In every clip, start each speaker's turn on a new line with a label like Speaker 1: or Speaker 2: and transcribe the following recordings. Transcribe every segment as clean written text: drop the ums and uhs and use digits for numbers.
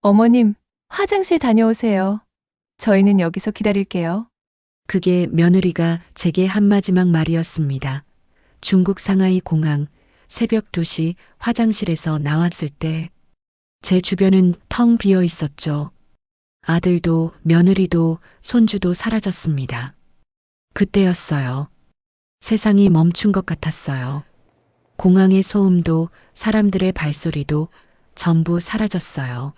Speaker 1: 어머님, 화장실 다녀오세요. 저희는 여기서 기다릴게요.
Speaker 2: 그게 며느리가 제게 한 마지막 말이었습니다. 중국 상하이 공항 새벽 2시 화장실에서 나왔을 때 제 주변은 텅 비어 있었죠. 아들도 며느리도 손주도 사라졌습니다. 그때였어요. 세상이 멈춘 것 같았어요. 공항의 소음도 사람들의 발소리도 전부 사라졌어요.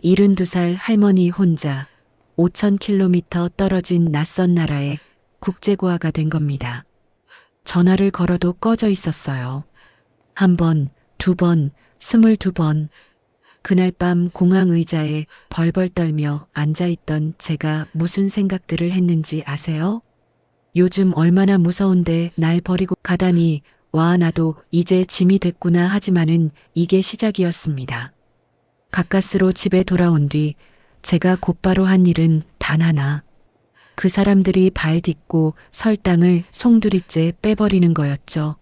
Speaker 2: 72살 할머니 혼자 5,000km 떨어진 낯선 나라에 국제고아가 된 겁니다. 전화를 걸어도 꺼져 있었어요. 한 번, 두 번, 22번. 그날 밤 공항 의자에 벌벌 떨며 앉아있던 제가 무슨 생각들을 했는지 아세요? 요즘 얼마나 무서운데 날 버리고 가다니, 와, 나도 이제 짐이 됐구나. 하지만은 이게 시작이었습니다. 가까스로 집에 돌아온 뒤 제가 곧바로 한 일은 단 하나. 그 사람들이 발 딛고 설 땅을 송두리째 빼버리는 거였죠.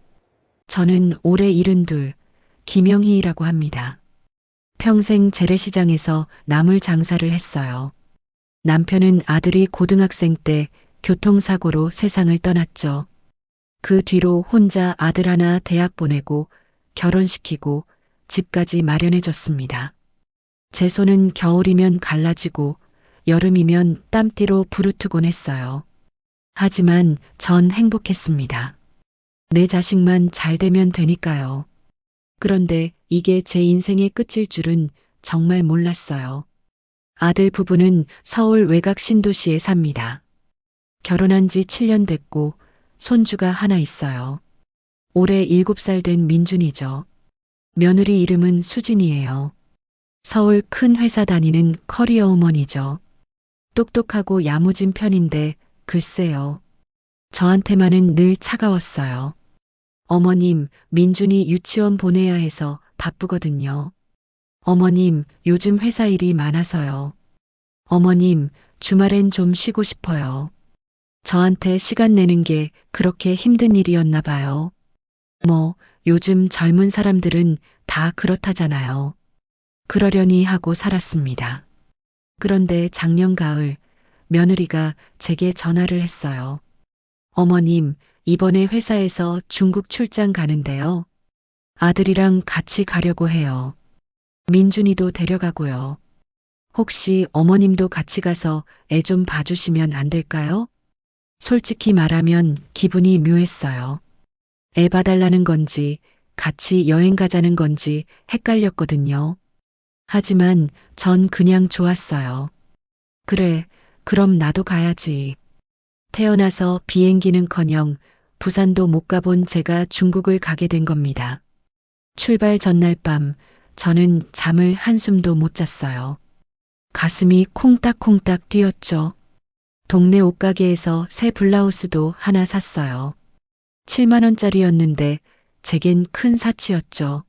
Speaker 2: 저는 올해 72, 김영희라고 합니다. 평생 재래시장에서 나물 장사를 했어요. 남편은 아들이 고등학생 때 교통사고로 세상을 떠났죠. 그 뒤로 혼자 아들 하나 대학 보내고 결혼시키고 집까지 마련해줬습니다. 제 손은 겨울이면 갈라지고 여름이면 땀띠로 부르트곤 했어요. 하지만 전 행복했습니다. 내 자식만 잘 되면 되니까요. 그런데 이게 제 인생의 끝일 줄은 정말 몰랐어요. 아들 부부는 서울 외곽 신도시에 삽니다. 결혼한 지 7년 됐고 손주가 하나 있어요. 올해 7살 된 민준이죠. 며느리 이름은 수진이에요. 서울 큰 회사 다니는 커리어우먼이죠. 똑똑하고 야무진 편인데 글쎄요. 저한테만은 늘 차가웠어요. 어머님, 민준이 유치원 보내야 해서 바쁘거든요. 어머님, 요즘 회사 일이 많아서요. 어머님, 주말엔 좀 쉬고 싶어요. 저한테 시간 내는 게 그렇게 힘든 일이었나 봐요. 뭐, 요즘 젊은 사람들은 다 그렇다잖아요. 그러려니 하고 살았습니다. 그런데 작년 가을, 며느리가 제게 전화를 했어요. 어머님, 이번에 회사에서 중국 출장 가는데요. 아들이랑 같이 가려고 해요. 민준이도 데려가고요. 혹시 어머님도 같이 가서 애 좀 봐주시면 안 될까요? 솔직히 말하면 기분이 묘했어요. 애 봐달라는 건지 같이 여행 가자는 건지 헷갈렸거든요. 하지만 전 그냥 좋았어요. 그래, 그럼 나도 가야지. 태어나서 비행기는커녕 부산도 못 가본 제가 중국을 가게 된 겁니다. 출발 전날 밤 저는 잠을 한숨도 못 잤어요. 가슴이 콩닥콩닥 뛰었죠. 동네 옷가게에서 새 블라우스도 하나 샀어요. 7만 원짜리였는데 제겐 큰 사치였죠.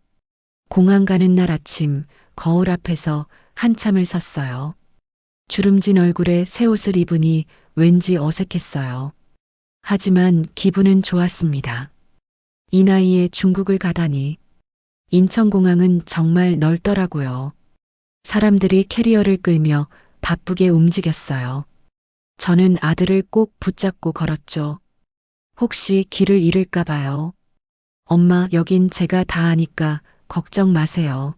Speaker 2: 공항 가는 날 아침 거울 앞에서 한참을 섰어요. 주름진 얼굴에 새 옷을 입으니 왠지 어색했어요. 하지만 기분은 좋았습니다. 이 나이에 중국을 가다니. 인천공항은 정말 넓더라고요. 사람들이 캐리어를 끌며 바쁘게 움직였어요. 저는 아들을 꼭 붙잡고 걸었죠. 혹시 길을 잃을까 봐요. 엄마, 여긴 제가 다 아니까 걱정 마세요.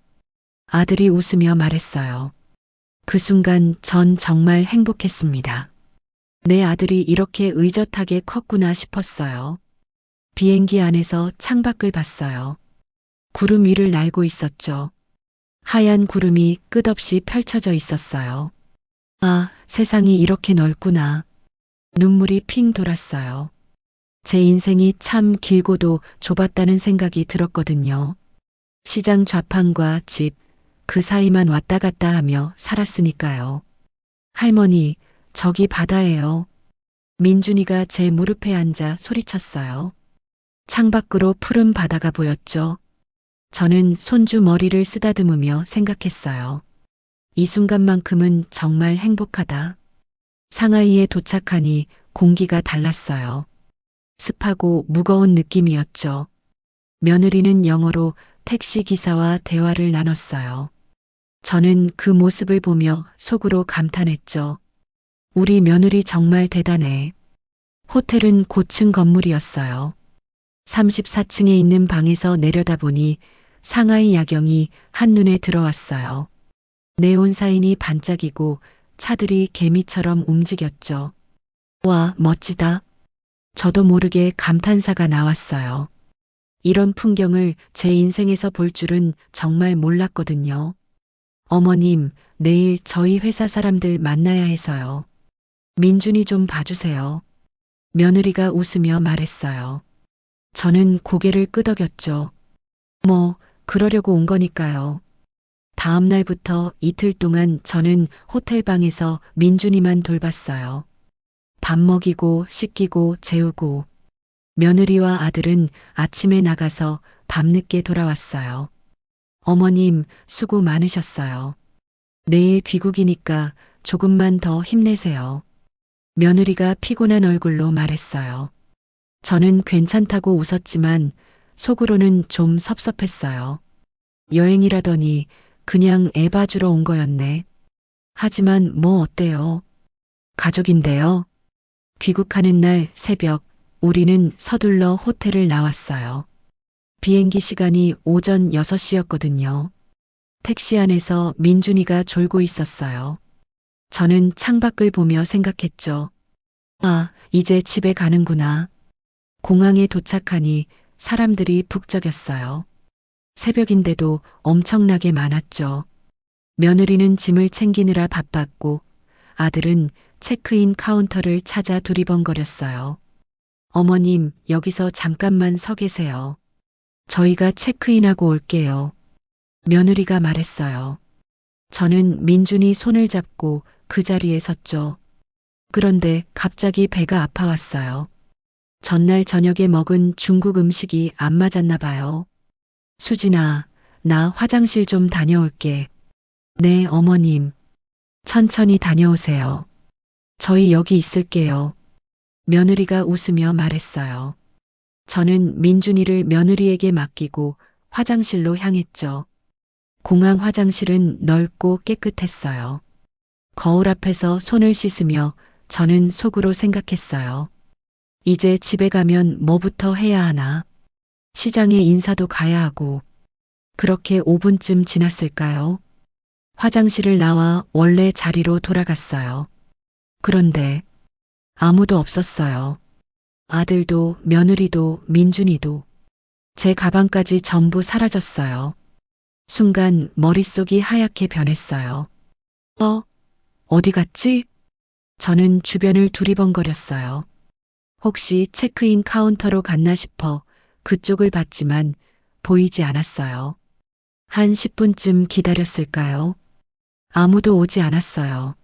Speaker 2: 아들이 웃으며 말했어요. 그 순간 전 정말 행복했습니다. 내 아들이 이렇게 의젓하게 컸구나 싶었어요. 비행기 안에서 창밖을 봤어요. 구름 위를 날고 있었죠. 하얀 구름이 끝없이 펼쳐져 있었어요. 아, 세상이 이렇게 넓구나. 눈물이 핑 돌았어요. 제 인생이 참 길고도 좁았다는 생각이 들었거든요. 시장 좌판과 집, 그 사이만 왔다 갔다 하며 살았으니까요. 할머니, 저기 바다예요. 민준이가 제 무릎에 앉아 소리쳤어요. 창밖으로 푸른 바다가 보였죠. 저는 손주 머리를 쓰다듬으며 생각했어요. 이 순간만큼은 정말 행복하다. 상하이에 도착하니 공기가 달랐어요. 습하고 무거운 느낌이었죠. 며느리는 영어로 택시 기사와 대화를 나눴어요. 저는 그 모습을 보며 속으로 감탄했죠. 우리 며느리 정말 대단해. 호텔은 고층 건물이었어요. 34층에 있는 방에서 내려다보니 상하이 야경이 한눈에 들어왔어요. 네온 사인이 반짝이고 차들이 개미처럼 움직였죠. 와, 멋지다. 저도 모르게 감탄사가 나왔어요. 이런 풍경을 제 인생에서 볼 줄은 정말 몰랐거든요. 어머님, 내일 저희 회사 사람들 만나야 해서요. 민준이 좀 봐주세요. 며느리가 웃으며 말했어요. 저는 고개를 끄덕였죠. 뭐, 그러려고 온 거니까요. 다음 날부터 이틀 동안 저는 호텔방에서 민준이만 돌봤어요. 밥 먹이고 씻기고 재우고. 며느리와 아들은 아침에 나가서 밤늦게 돌아왔어요. 어머님, 수고 많으셨어요. 내일 귀국이니까 조금만 더 힘내세요. 며느리가 피곤한 얼굴로 말했어요. 저는 괜찮다고 웃었지만 속으로는 좀 섭섭했어요. 여행이라더니 그냥 애 봐주러 온 거였네. 하지만 뭐 어때요? 가족인데요. 귀국하는 날 새벽 우리는 서둘러 호텔을 나왔어요. 비행기 시간이 오전 6시였거든요. 택시 안에서 민준이가 졸고 있었어요. 저는 창밖을 보며 생각했죠. 아, 이제 집에 가는구나. 공항에 도착하니 사람들이 북적였어요. 새벽인데도 엄청나게 많았죠. 며느리는 짐을 챙기느라 바빴고 아들은 체크인 카운터를 찾아 두리번거렸어요. 어머님, 여기서 잠깐만 서 계세요. 저희가 체크인하고 올게요. 며느리가 말했어요. 저는 민준이 손을 잡고 그 자리에 섰죠. 그런데 갑자기 배가 아파왔어요. 전날 저녁에 먹은 중국 음식이 안 맞았나 봐요. 수진아, 나 화장실 좀 다녀올게. 네, 어머님. 천천히 다녀오세요. 저희 여기 있을게요. 며느리가 웃으며 말했어요. 저는 민준이를 며느리에게 맡기고 화장실로 향했죠. 공항 화장실은 넓고 깨끗했어요. 거울 앞에서 손을 씻으며 저는 속으로 생각했어요. 이제 집에 가면 뭐부터 해야 하나? 시장에 인사도 가야 하고. 그렇게 5분쯤 지났을까요? 화장실을 나와 원래 자리로 돌아갔어요. 그런데 아무도 없었어요. 아들도 며느리도 민준이도. 제 가방까지 전부 사라졌어요. 순간 머릿속이 하얗게 변했어요. 어디 갔지? 저는 주변을 두리번거렸어요. 혹시 체크인 카운터로 갔나 싶어 그쪽을 봤지만 보이지 않았어요. 한 10분쯤 기다렸을까요? 아무도 오지 않았어요.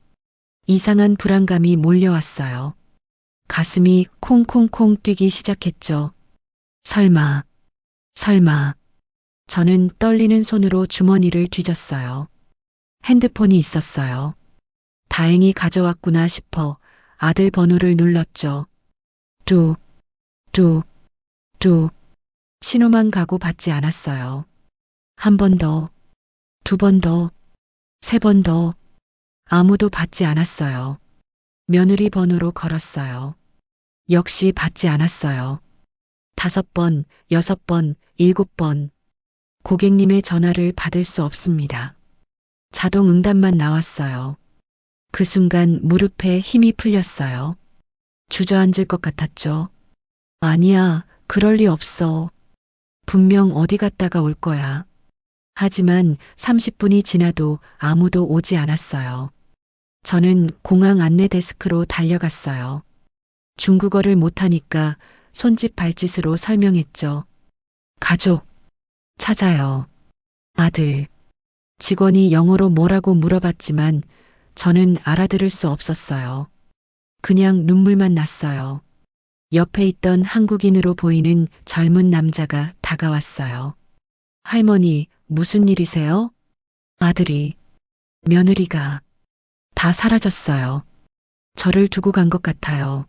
Speaker 2: 이상한 불안감이 몰려왔어요. 가슴이 콩콩콩 뛰기 시작했죠. 설마. 저는 떨리는 손으로 주머니를 뒤졌어요. 핸드폰이 있었어요. 다행히 가져왔구나 싶어 아들 번호를 눌렀죠. 뚝. 신호만 가고 받지 않았어요. 한 번 더, 두 번 더, 세 번 더. 아무도 받지 않았어요. 며느리 번호로 걸었어요. 역시 받지 않았어요. 5번, 6번, 7번. 고객님의 전화를 받을 수 없습니다. 자동 응답만 나왔어요. 그 순간 무릎에 힘이 풀렸어요. 주저앉을 것 같았죠. 아니야, 그럴 리 없어. 분명 어디 갔다가 올 거야. 하지만 30분이 지나도 아무도 오지 않았어요. 저는 공항 안내 데스크로 달려갔어요. 중국어를 못하니까 손짓 발짓으로 설명했죠. 가족, 찾아요. 아들. 직원이 영어로 뭐라고 물어봤지만 저는 알아들을 수 없었어요. 그냥 눈물만 났어요. 옆에 있던 한국인으로 보이는 젊은 남자가 다가왔어요. 할머니, 무슨 일이세요? 아들이, 며느리가 다 사라졌어요. 저를 두고 간 것 같아요.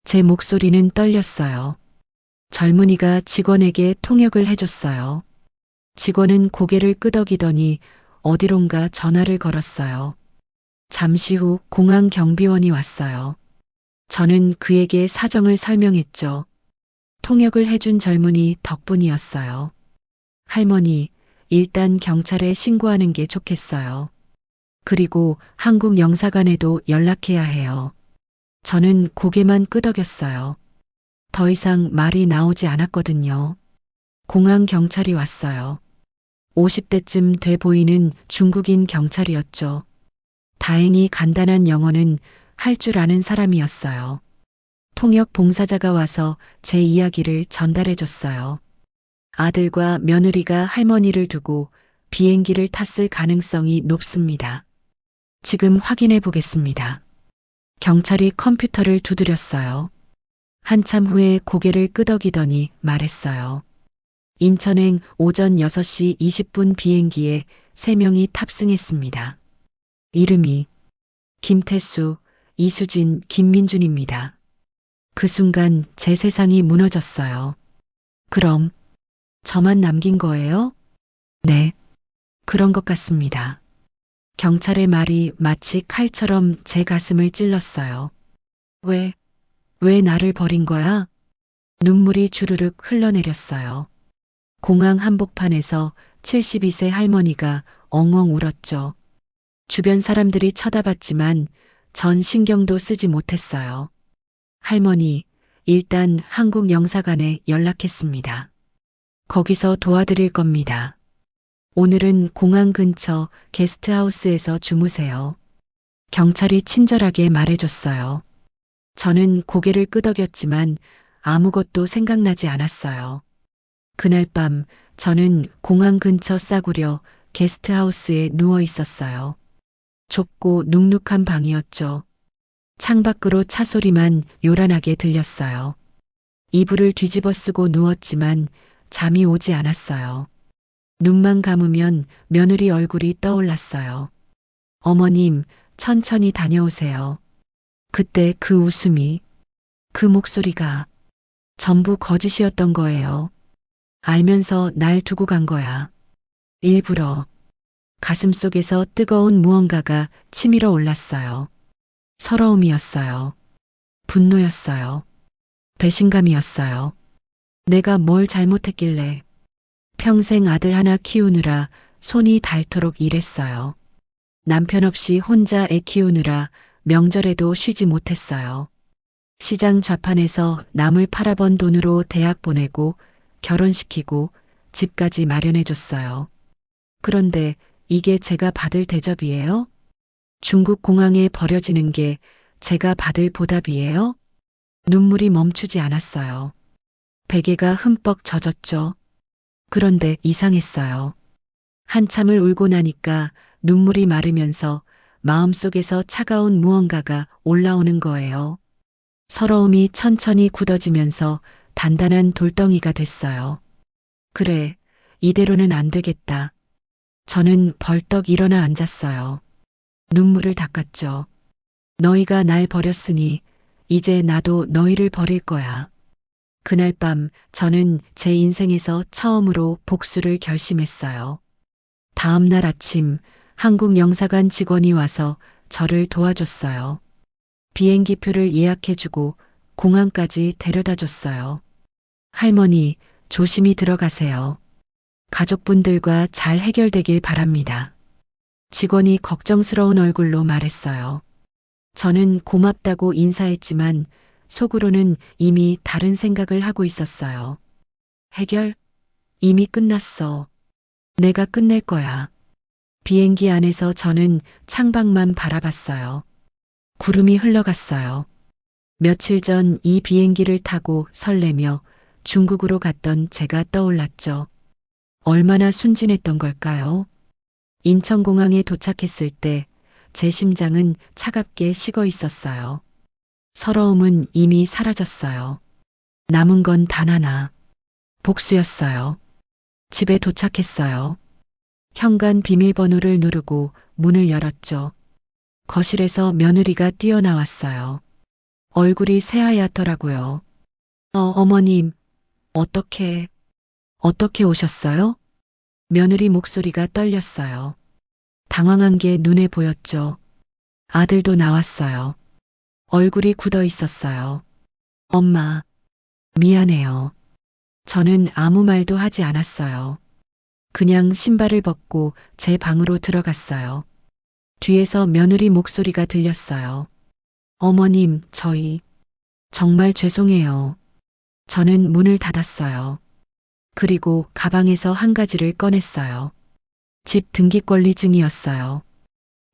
Speaker 2: 제 목소리는 떨렸어요. 젊은이가 직원에게 통역을 해줬어요. 직원은 고개를 끄덕이더니 어디론가 전화를 걸었어요. 잠시 후 공항 경비원이 왔어요. 저는 그에게 사정을 설명했죠. 통역을 해준 젊은이 덕분이었어요. 할머니, 일단 경찰에 신고하는 게 좋겠어요. 그리고 한국 영사관에도 연락해야 해요. 저는 고개만 끄덕였어요. 더 이상 말이 나오지 않았거든요. 공항 경찰이 왔어요. 50대쯤 돼 보이는 중국인 경찰이었죠. 다행히 간단한 영어는 할 줄 아는 사람이었어요. 통역 봉사자가 와서 제 이야기를 전달해 줬어요. 아들과 며느리가 할머니를 두고 비행기를 탔을 가능성이 높습니다. 지금 확인해 보겠습니다. 경찰이 컴퓨터를 두드렸어요. 한참 후에 고개를 끄덕이더니 말했어요. 인천행 오전 6시 20분 비행기에 3명이 탑승했습니다. 이름이 김태수, 이수진, 김민준입니다. 그 순간 제 세상이 무너졌어요. 그럼 저만 남긴 거예요? 네, 그런 것 같습니다. 경찰의 말이 마치 칼처럼 제 가슴을 찔렀어요. 왜 나를 버린 거야? 눈물이 주르륵 흘러내렸어요. 공항 한복판에서 72세 할머니가 엉엉 울었죠. 주변 사람들이 쳐다봤지만 전 신경도 쓰지 못했어요. 할머니, 일단 한국 영사관에 연락했습니다. 거기서 도와드릴 겁니다. 오늘은 공항 근처 게스트하우스에서 주무세요. 경찰이 친절하게 말해줬어요. 저는 고개를 끄덕였지만 아무것도 생각나지 않았어요. 그날 밤 저는 공항 근처 싸구려 게스트하우스에 누워 있었어요. 좁고 눅눅한 방이었죠. 창밖으로 차 소리만 요란하게 들렸어요. 이불을 뒤집어 쓰고 누웠지만 잠이 오지 않았어요. 눈만 감으면 며느리 얼굴이 떠올랐어요. 어머님, 천천히 다녀오세요. 그때 그 웃음이, 그 목소리가 전부 거짓이었던 거예요. 알면서 날 두고 간 거야. 일부러. 가슴속에서 뜨거운 무언가가 치밀어 올랐어요. 서러움이었어요. 분노였어요. 배신감이었어요. 내가 뭘 잘못했길래 평생 아들 하나 키우느라 손이 닳도록 일했어요. 남편 없이 혼자 애 키우느라 명절에도 쉬지 못했어요. 시장 좌판에서 나물 팔아번 돈으로 대학 보내고 결혼시키고 집까지 마련해줬어요. 그런데 이게 제가 받을 대접이에요? 중국 공항에 버려지는 게 제가 받을 보답이에요? 눈물이 멈추지 않았어요. 베개가 흠뻑 젖었죠. 그런데 이상했어요. 한참을 울고 나니까 눈물이 마르면서 마음속에서 차가운 무언가가 올라오는 거예요. 서러움이 천천히 굳어지면서 단단한 돌덩이가 됐어요. 그래, 이대로는 안 되겠다. 저는 벌떡 일어나 앉았어요. 눈물을 닦았죠. 너희가 날 버렸으니 이제 나도 너희를 버릴 거야. 그날 밤 저는 제 인생에서 처음으로 복수를 결심했어요. 다음 날 아침 한국 영사관 직원이 와서 저를 도와줬어요. 비행기표를 예약해주고 공항까지 데려다 줬어요. 할머니, 조심히 들어가세요. 가족분들과 잘 해결되길 바랍니다. 직원이 걱정스러운 얼굴로 말했어요. 저는 고맙다고 인사했지만 속으로는 이미 다른 생각을 하고 있었어요. 해결? 이미 끝났어. 내가 끝낼 거야. 비행기 안에서 저는 창밖만 바라봤어요. 구름이 흘러갔어요. 며칠 전 이 비행기를 타고 설레며 중국으로 갔던 제가 떠올랐죠. 얼마나 순진했던 걸까요? 인천공항에 도착했을 때 제 심장은 차갑게 식어 있었어요. 서러움은 이미 사라졌어요. 남은 건 단 하나. 복수였어요. 집에 도착했어요. 현관 비밀번호를 누르고 문을 열었죠. 거실에서 며느리가 뛰어나왔어요. 얼굴이 새하얗더라고요. 어머님, 어떻게 오셨어요? 며느리 목소리가 떨렸어요. 당황한 게 눈에 보였죠. 아들도 나왔어요. 얼굴이 굳어 있었어요. 엄마, 미안해요. 저는 아무 말도 하지 않았어요. 그냥 신발을 벗고 제 방으로 들어갔어요. 뒤에서 며느리 목소리가 들렸어요. 어머님, 저희 정말 죄송해요. 저는 문을 닫았어요. 그리고 가방에서 한 가지를 꺼냈어요. 집 등기권리증이었어요.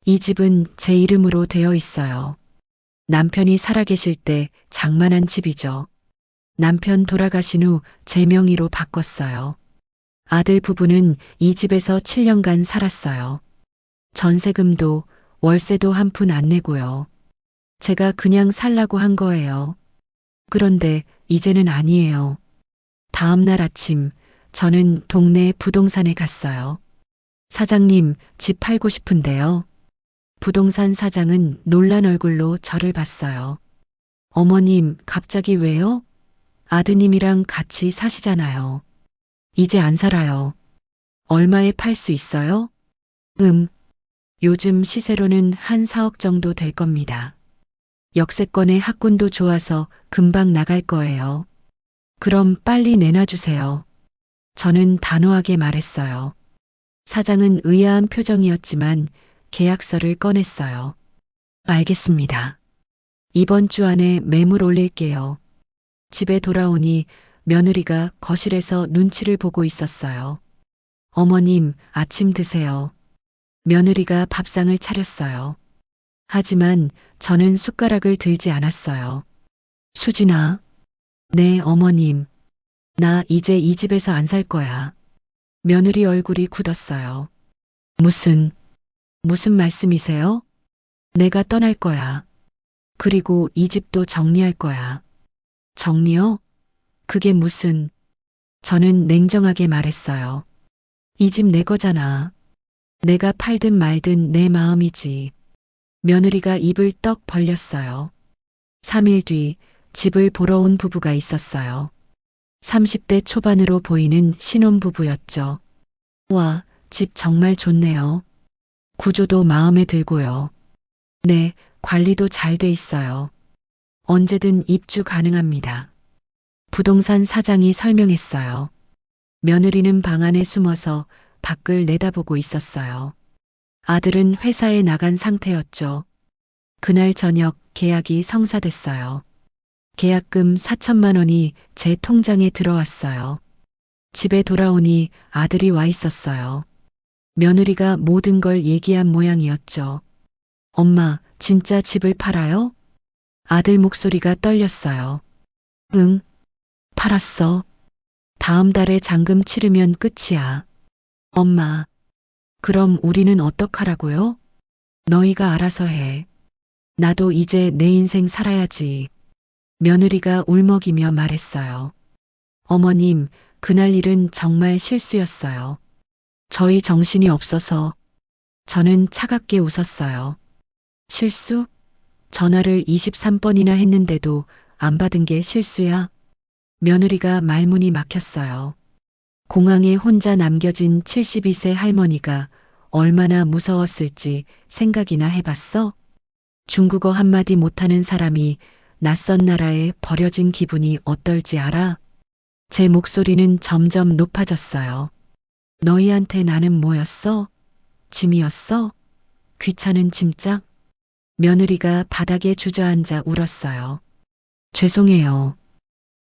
Speaker 2: 이 집은 제 이름으로 되어 있어요. 남편이 살아계실 때 장만한 집이죠. 남편 돌아가신 후 제 명의로 바꿨어요. 아들 부부는 이 집에서 7년간 살았어요. 전세금도 월세도 한 푼 안 내고요. 제가 그냥 살라고 한 거예요. 그런데 이제는 아니에요. 다음 날 아침 저는 동네 부동산에 갔어요. 사장님, 집 팔고 싶은데요. 부동산 사장은 놀란 얼굴로 저를 봤어요. 어머님, 갑자기 왜요? 아드님이랑 같이 사시잖아요. 이제 안 살아요. 얼마에 팔 수 있어요? 요즘 시세로는 한 4억 정도 될 겁니다. 역세권의 학군도 좋아서 금방 나갈 거예요. 그럼 빨리 내놔주세요. 저는 단호하게 말했어요. 사장은 의아한 표정이었지만 계약서를 꺼냈어요. 알겠습니다. 이번 주 안에 매물 올릴게요. 집에 돌아오니 며느리가 거실에서 눈치를 보고 있었어요. 어머님, 아침 드세요. 며느리가 밥상을 차렸어요. 하지만 저는 숟가락을 들지 않았어요. 수진아. 네, 어머님. 나 이제 이 집에서 안 살 거야. 며느리 얼굴이 굳었어요. 무슨 말씀이세요? 내가 떠날 거야. 그리고 이 집도 정리할 거야. 정리요? 그게 무슨... 저는 냉정하게 말했어요. 이 집 내 거잖아. 내가 팔든 말든 내 마음이지. 며느리가 입을 떡 벌렸어요. 3일 뒤 집을 보러 온 부부가 있었어요. 30대 초반으로 보이는 신혼부부였죠. 와, 집 정말 좋네요. 구조도 마음에 들고요. 네, 관리도 잘 돼 있어요. 언제든 입주 가능합니다. 부동산 사장이 설명했어요. 며느리는 방 안에 숨어서 밖을 내다보고 있었어요. 아들은 회사에 나간 상태였죠. 그날 저녁 계약이 성사됐어요. 계약금 4천만 원이 제 통장에 들어왔어요. 집에 돌아오니 아들이 와 있었어요. 며느리가 모든 걸 얘기한 모양이었죠. 엄마, 진짜 집을 팔아요? 아들 목소리가 떨렸어요. 응, 팔았어. 다음 달에 잔금 치르면 끝이야. 엄마, 그럼 우리는 어떡하라고요? 너희가 알아서 해. 나도 이제 내 인생 살아야지. 며느리가 울먹이며 말했어요. 어머님, 그날 일은 정말 실수였어요. 저희 정신이 없어서. 저는 차갑게 웃었어요. 실수? 전화를 23번이나 했는데도 안 받은 게 실수야? 며느리가 말문이 막혔어요. 공항에 혼자 남겨진 72세 할머니가 얼마나 무서웠을지 생각이나 해봤어? 중국어 한마디 못하는 사람이 낯선 나라에 버려진 기분이 어떨지 알아? 제 목소리는 점점 높아졌어요. 너희한테 나는 뭐였어? 짐이었어? 귀찮은 짐짝? 며느리가 바닥에 주저앉아 울었어요. 죄송해요.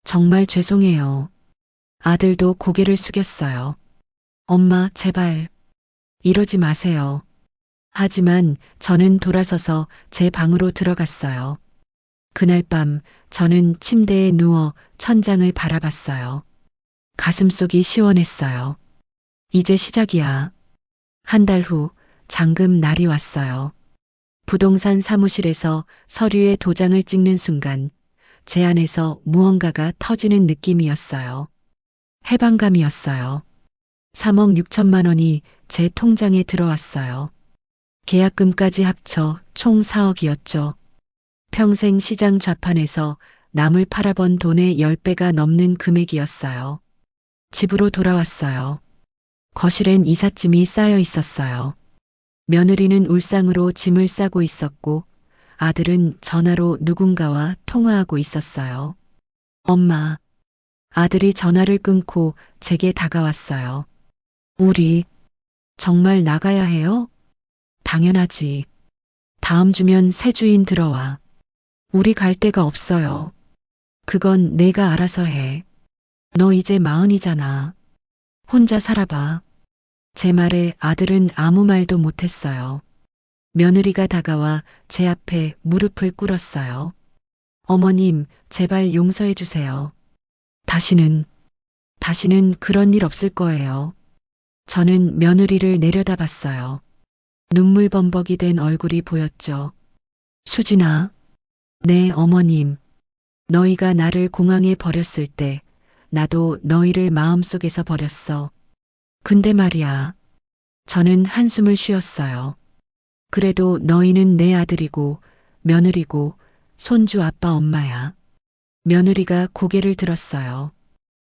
Speaker 2: 정말 죄송해요. 아들도 고개를 숙였어요. 엄마, 제발. 이러지 마세요. 하지만 저는 돌아서서 제 방으로 들어갔어요. 그날 밤 저는 침대에 누워 천장을 바라봤어요. 가슴속이 시원했어요. 이제 시작이야. 한 달 후 잔금 날이 왔어요. 부동산 사무실에서 서류에 도장을 찍는 순간 제 안에서 무언가가 터지는 느낌이었어요. 해방감이었어요. 3억 6천만 원이 제 통장에 들어왔어요. 계약금까지 합쳐 총 4억이었죠. 평생 시장 좌판에서 남을 팔아본 돈의 10배가 넘는 금액이었어요. 집으로 돌아왔어요. 거실엔 이삿짐이 쌓여 있었어요. 며느리는 울상으로 짐을 싸고 있었고 아들은 전화로 누군가와 통화하고 있었어요. 엄마, 아들이 전화를 끊고 제게 다가왔어요. 우리 정말 나가야 해요? 당연하지. 다음 주면 새 주인 들어와. 우리 갈 데가 없어요. 그건 내가 알아서 해. 너 이제 40이잖아. 혼자 살아봐. 제 말에 아들은 아무 말도 못했어요. 며느리가 다가와 제 앞에 무릎을 꿇었어요. 어머님, 제발 용서해 주세요. 다시는 그런 일 없을 거예요. 저는 며느리를 내려다봤어요. 눈물 범벅이 된 얼굴이 보였죠. 수진아, 네, 어머님. 너희가 나를 공항에 버렸을 때 나도 너희를 마음속에서 버렸어. 근데 말이야. 저는 한숨을 쉬었어요. 그래도 너희는 내 아들이고 며느리고 손주 아빠 엄마야. 며느리가 고개를 들었어요.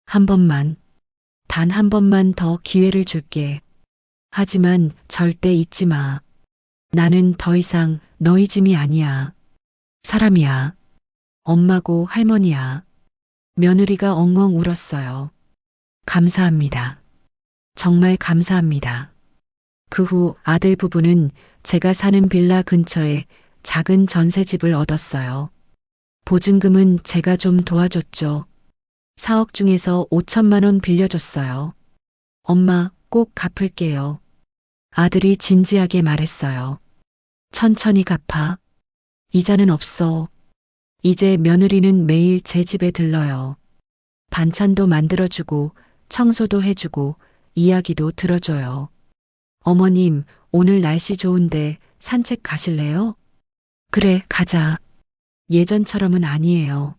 Speaker 2: 한 번만, 단 한 번만 더 기회를 줄게. 하지만 절대 잊지 마. 나는 더 이상 너희 짐이 아니야. 사람이야. 엄마고 할머니야. 며느리가 엉엉 울었어요. 감사합니다. 정말 감사합니다. 그 후 아들 부부는 제가 사는 빌라 근처에 작은 전셋집을 얻었어요. 보증금은 제가 좀 도와줬죠. 4억 중에서 5천만 원 빌려줬어요. 엄마, 꼭 갚을게요. 아들이 진지하게 말했어요. 천천히 갚아. 이자는 없어. 이제 며느리는 매일 제 집에 들러요. 반찬도 만들어주고 청소도 해주고 이야기도 들어줘요. 어머님, 오늘 날씨 좋은데 산책 가실래요? 그래, 가자. 예전처럼은 아니에요.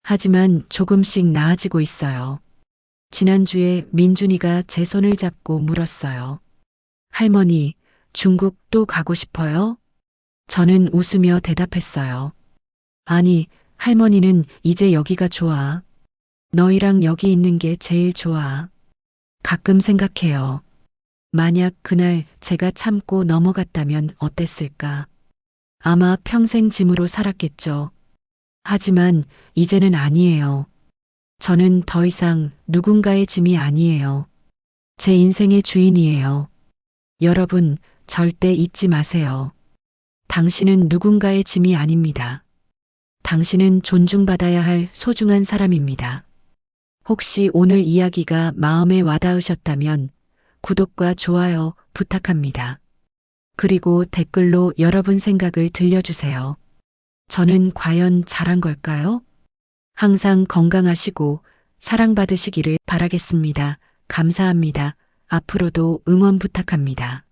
Speaker 2: 하지만 조금씩 나아지고 있어요. 지난주에 민준이가 제 손을 잡고 물었어요. 할머니, 중국 또 가고 싶어요? 저는 웃으며 대답했어요. 아니, 할머니는 이제 여기가 좋아. 너희랑 여기 있는 게 제일 좋아. 가끔 생각해요. 만약 그날 제가 참고 넘어갔다면 어땠을까? 아마 평생 짐으로 살았겠죠. 하지만 이제는 아니에요. 저는 더 이상 누군가의 짐이 아니에요. 제 인생의 주인이에요. 여러분, 절대 잊지 마세요. 당신은 누군가의 짐이 아닙니다. 당신은 존중받아야 할 소중한 사람입니다. 혹시 오늘 이야기가 마음에 와닿으셨다면 구독과 좋아요 부탁합니다. 그리고 댓글로 여러분 생각을 들려주세요. 저는 과연 잘한 걸까요? 항상 건강하시고 사랑받으시기를 바라겠습니다. 감사합니다. 앞으로도 응원 부탁합니다.